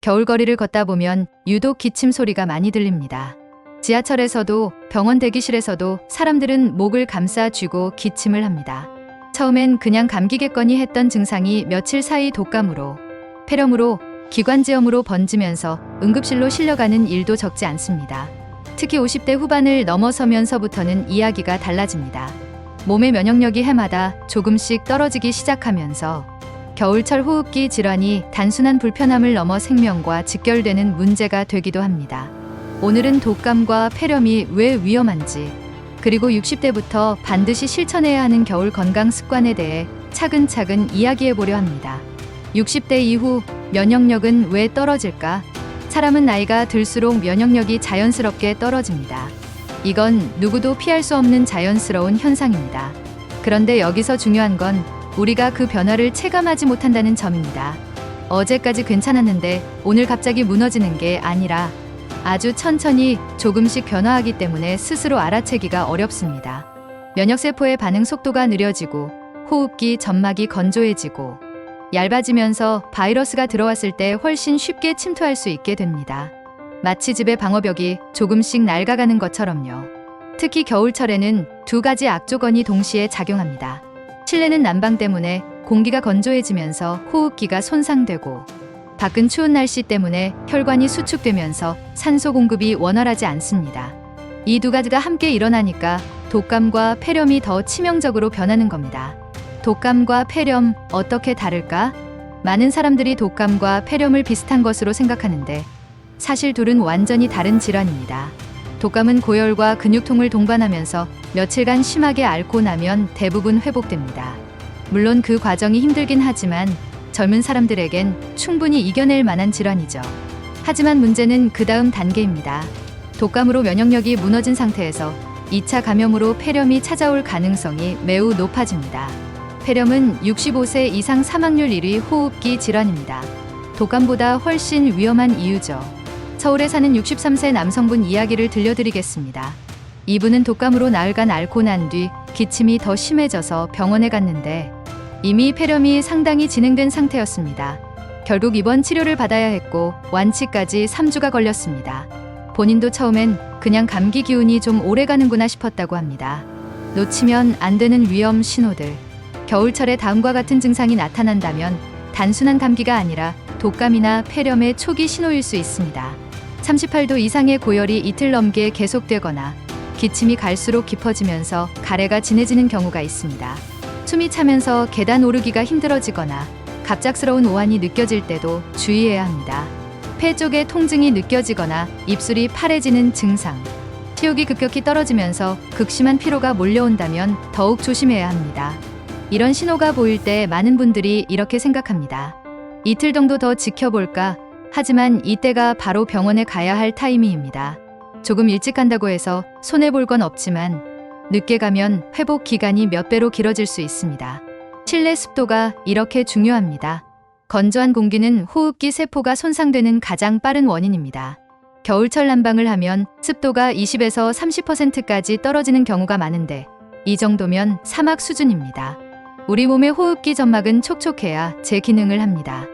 겨울거리를 걷다 보면 유독 기침 소리가 많이 들립니다. 지하철에서도 병원 대기실에서도 사람들은 목을 감싸 쥐고 기침을 합니다. 처음엔 그냥 감기겠거니 했던 증상이 며칠 사이 독감으로, 폐렴으로, 기관지염으로 번지면서 응급실로 실려가는 일도 적지 않습니다. 특히 50대 후반을 넘어서면서부터는 이야기가 달라집니다. 몸의 면역력이 해마다 조금씩 떨어지기 시작하면서 겨울철 호흡기 질환이 단순한 불편함을 넘어 생명과 직결되는 문제가 되기도 합니다. 오늘은 독감과 폐렴이 왜 위험한지, 그리고 60대부터 반드시 실천해야 하는 겨울 건강 습관에 대해 차근차근 이야기해 보려 합니다. 60대 이후 면역력은 왜 떨어질까? 사람은 나이가 들수록 면역력이 자연스럽게 떨어집니다. 이건 누구도 피할 수 없는 자연스러운 현상입니다. 그런데 여기서 중요한 건 우리가 그 변화를 체감하지 못한다는 점입니다. 어제까지 괜찮았는데 오늘 갑자기 무너지는 게 아니라 아주 천천히 조금씩 변화하기 때문에 스스로 알아채기가 어렵습니다. 면역세포의 반응 속도가 느려지고 호흡기 점막이 건조해지고 얇아지면서 바이러스가 들어왔을 때 훨씬 쉽게 침투할 수 있게 됩니다. 마치 집의 방어벽이 조금씩 낡아가는 것처럼요. 특히 겨울철에는 두 가지 악조건이 동시에 작용합니다. 실내는 난방 때문에 공기가 건조해지면서 호흡기가 손상되고, 밖은 추운 날씨 때문에 혈관이 수축되면서 산소 공급이 원활하지 않습니다. 이 두 가지가 함께 일어나니까 독감과 폐렴이 더 치명적으로 변하는 겁니다. 독감과 폐렴 어떻게 다를까? 많은 사람들이 독감과 폐렴을 비슷한 것으로 생각하는데 사실 둘은 완전히 다른 질환입니다. 독감은 고열과 근육통을 동반하면서 며칠간 심하게 앓고 나면 대부분 회복됩니다. 물론 그 과정이 힘들긴 하지만 젊은 사람들에겐 충분히 이겨낼 만한 질환이죠. 하지만 문제는 그 다음 단계입니다. 독감으로 면역력이 무너진 상태에서 2차 감염으로 폐렴이 찾아올 가능성이 매우 높아집니다. 폐렴은 65세 이상 사망률 1위 호흡기 질환입니다. 독감보다 훨씬 위험한 이유죠. 서울에 사는 63세 남성분 이야기를 들려드리겠습니다. 이분은 독감으로 나흘간 앓고 난 뒤 기침이 더 심해져서 병원에 갔는데 이미 폐렴이 상당히 진행된 상태였습니다. 결국 입원 치료를 받아야 했고 완치까지 3주가 걸렸습니다. 본인도 처음엔 그냥 감기 기운이 좀 오래 가는구나 싶었다고 합니다. 놓치면 안 되는 위험 신호들. 겨울철에 다음과 같은 증상이 나타난다면 단순한 감기가 아니라 독감이나 폐렴의 초기 신호일 수 있습니다. 38도 이상의 고열이 이틀 넘게 계속되거나 기침이 갈수록 깊어지면서 가래가 진해지는 경우가 있습니다. 숨이 차면서 계단 오르기가 힘들어지거나 갑작스러운 오한이 느껴질 때도 주의해야 합니다. 폐 쪽에 통증이 느껴지거나 입술이 파래지는 증상, 식욕이 급격히 떨어지면서 극심한 피로가 몰려온다면 더욱 조심해야 합니다. 이런 신호가 보일 때 많은 분들이 이렇게 생각합니다. 이틀 정도 더 지켜볼까? 하지만 이때가 바로 병원에 가야 할 타이밍입니다. 조금 일찍 간다고 해서 손해볼 건 없지만 늦게 가면 회복 기간이 몇 배로 길어질 수 있습니다. 실내 습도가 이렇게 중요합니다. 건조한 공기는 호흡기 세포가 손상되는 가장 빠른 원인입니다. 겨울철 난방을 하면 습도가 20에서 30%까지 떨어지는 경우가 많은데 이 정도면 사막 수준입니다. 우리 몸의 호흡기 점막은 촉촉해야 제 기능을 합니다.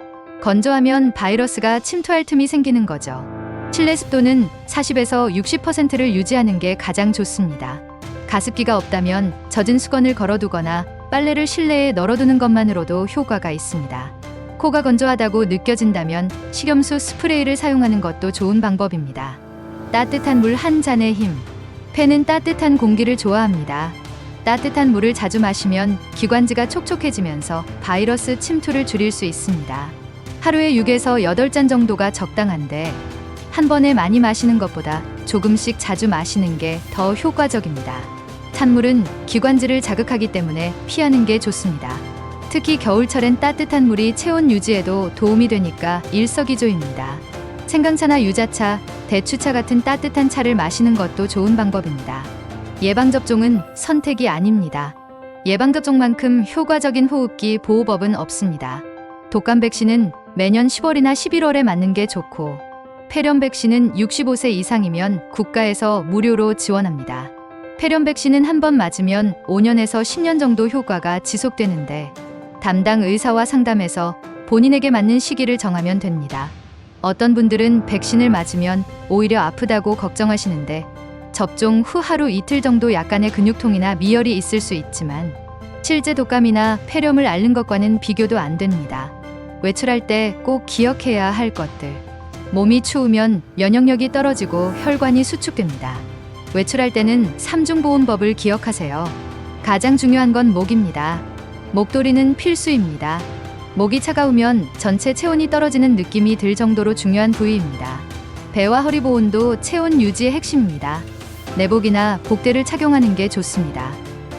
건조하면 바이러스가 침투할 틈이 생기는 거죠. 실내 습도는 40에서 60%를 유지하는 게 가장 좋습니다. 가습기가 없다면 젖은 수건을 걸어두거나 빨래를 실내에 널어두는 것만으로도 효과가 있습니다. 코가 건조하다고 느껴진다면 식염수 스프레이를 사용하는 것도 좋은 방법입니다. 따뜻한 물 한 잔의 힘. 폐는 따뜻한 공기를 좋아합니다. 따뜻한 물을 자주 마시면 기관지가 촉촉해지면서 바이러스 침투를 줄일 수 있습니다. 하루에 6에서 8잔 정도가 적당한데 한 번에 많이 마시는 것보다 조금씩 자주 마시는 게 더 효과적입니다. 찬물은 기관지를 자극하기 때문에 피하는 게 좋습니다. 특히 겨울철엔 따뜻한 물이 체온 유지에도 도움이 되니까 일석이조입니다. 생강차나 유자차, 대추차 같은 따뜻한 차를 마시는 것도 좋은 방법입니다. 예방접종은 선택이 아닙니다. 예방접종만큼 효과적인 호흡기 보호법은 없습니다. 독감 백신은 매년 10월이나 11월에 맞는 게 좋고 폐렴 백신은 65세 이상이면 국가에서 무료로 지원합니다. 폐렴 백신은 한 번 맞으면 5년에서 10년 정도 효과가 지속되는데 담당 의사와 상담해서 본인에게 맞는 시기를 정하면 됩니다. 어떤 분들은 백신을 맞으면 오히려 아프다고 걱정하시는데 접종 후 하루 이틀 정도 약간의 근육통이나 미열이 있을 수 있지만 실제 독감이나 폐렴을 앓는 것과는 비교도 안 됩니다. 외출할 때 꼭 기억해야 할 것들. 몸이 추우면 면역력이 떨어지고 혈관이 수축됩니다. 외출할 때는 3중 보온법을 기억하세요. 가장 중요한 건 목입니다. 목도리는 필수입니다. 목이 차가우면 전체 체온이 떨어지는 느낌이 들 정도로 중요한 부위입니다. 배와 허리 보온도 체온 유지의 핵심입니다. 내복이나 복대를 착용하는 게 좋습니다.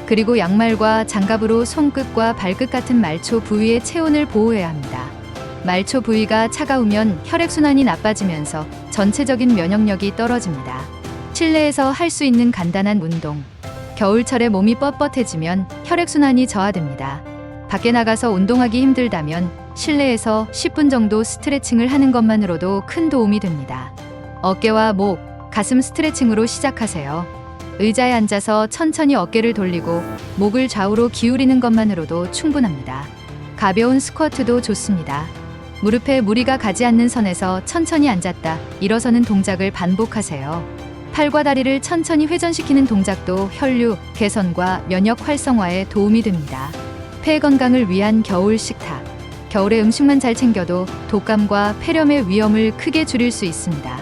그리고 양말과 장갑으로 손끝과 발끝 같은 말초 부위의 체온을 보호해야 합니다. 말초 부위가 차가우면 혈액순환이 나빠지면서 전체적인 면역력이 떨어집니다. 실내에서 할 수 있는 간단한 운동. 겨울철에 몸이 뻣뻣해지면 혈액순환이 저하됩니다. 밖에 나가서 운동하기 힘들다면 실내에서 10분 정도 스트레칭을 하는 것만으로도 큰 도움이 됩니다. 어깨와 목, 가슴 스트레칭으로 시작하세요. 의자에 앉아서 천천히 어깨를 돌리고 목을 좌우로 기울이는 것만으로도 충분합니다. 가벼운 스쿼트도 좋습니다. 무릎에 무리가 가지 않는 선에서 천천히 앉았다 일어서는 동작을 반복하세요. 팔과 다리를 천천히 회전시키는 동작도 혈류 개선과 면역 활성화에 도움이 됩니다. 폐 건강을 위한 겨울 식탁. 겨울에 음식만 잘 챙겨도 독감과 폐렴의 위험을 크게 줄일 수 있습니다.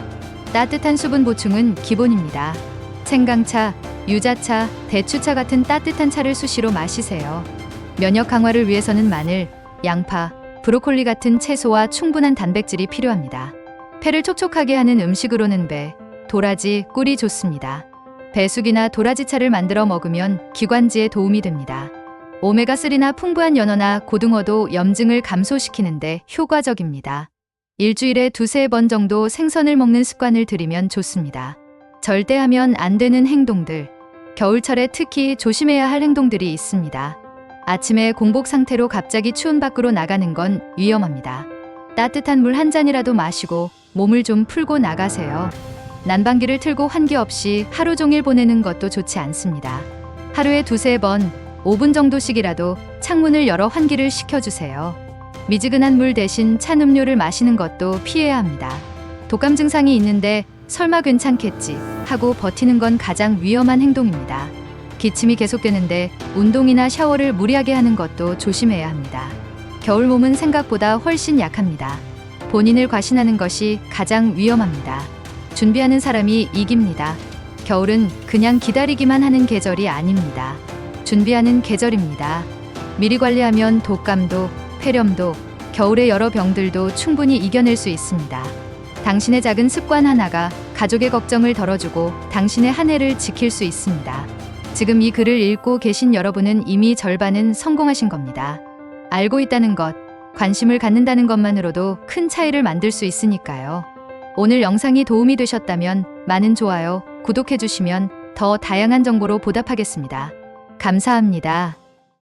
따뜻한 수분 보충은 기본입니다. 생강차, 유자차, 대추차 같은 따뜻한 차를 수시로 마시세요. 면역 강화를 위해서는 마늘, 양파, 브로콜리 같은 채소와 충분한 단백질이 필요합니다. 폐를 촉촉하게 하는 음식으로는 배, 도라지, 꿀이 좋습니다. 배숙이나 도라지차를 만들어 먹으면 기관지에 도움이 됩니다. 오메가3나 풍부한 연어나 고등어도 염증을 감소시키는데 효과적입니다. 일주일에 2~3번 정도 생선을 먹는 습관을 들이면 좋습니다. 절대 하면 안 되는 행동들. 겨울철에 특히 조심해야 할 행동들이 있습니다. 아침에 공복 상태로 갑자기 추운 밖으로 나가는 건 위험합니다. 따뜻한 물 한 잔이라도 마시고 몸을 좀 풀고 나가세요. 난방기를 틀고 환기 없이 하루 종일 보내는 것도 좋지 않습니다. 하루에 2~3번, 5분 정도씩이라도 창문을 열어 환기를 시켜주세요. 미지근한 물 대신 찬 음료를 마시는 것도 피해야 합니다. 독감 증상이 있는데 설마 괜찮겠지 하고 버티는 건 가장 위험한 행동입니다. 기침이 계속되는데 운동이나 샤워를 무리하게 하는 것도 조심해야 합니다. 겨울 몸은 생각보다 훨씬 약합니다. 본인을 과신하는 것이 가장 위험합니다. 준비하는 사람이 이깁니다. 겨울은 그냥 기다리기만 하는 계절이 아닙니다. 준비하는 계절입니다. 미리 관리하면 독감도, 폐렴도, 겨울의 여러 병들도 충분히 이겨낼 수 있습니다. 당신의 작은 습관 하나가 가족의 걱정을 덜어주고 당신의 한 해를 지킬 수 있습니다. 지금 이 글을 읽고 계신 여러분은 이미 절반은 성공하신 겁니다. 알고 있다는 것, 관심을 갖는다는 것만으로도 큰 차이를 만들 수 있으니까요. 오늘 영상이 도움이 되셨다면 많은 좋아요, 구독해주시면 더 다양한 정보로 보답하겠습니다. 감사합니다.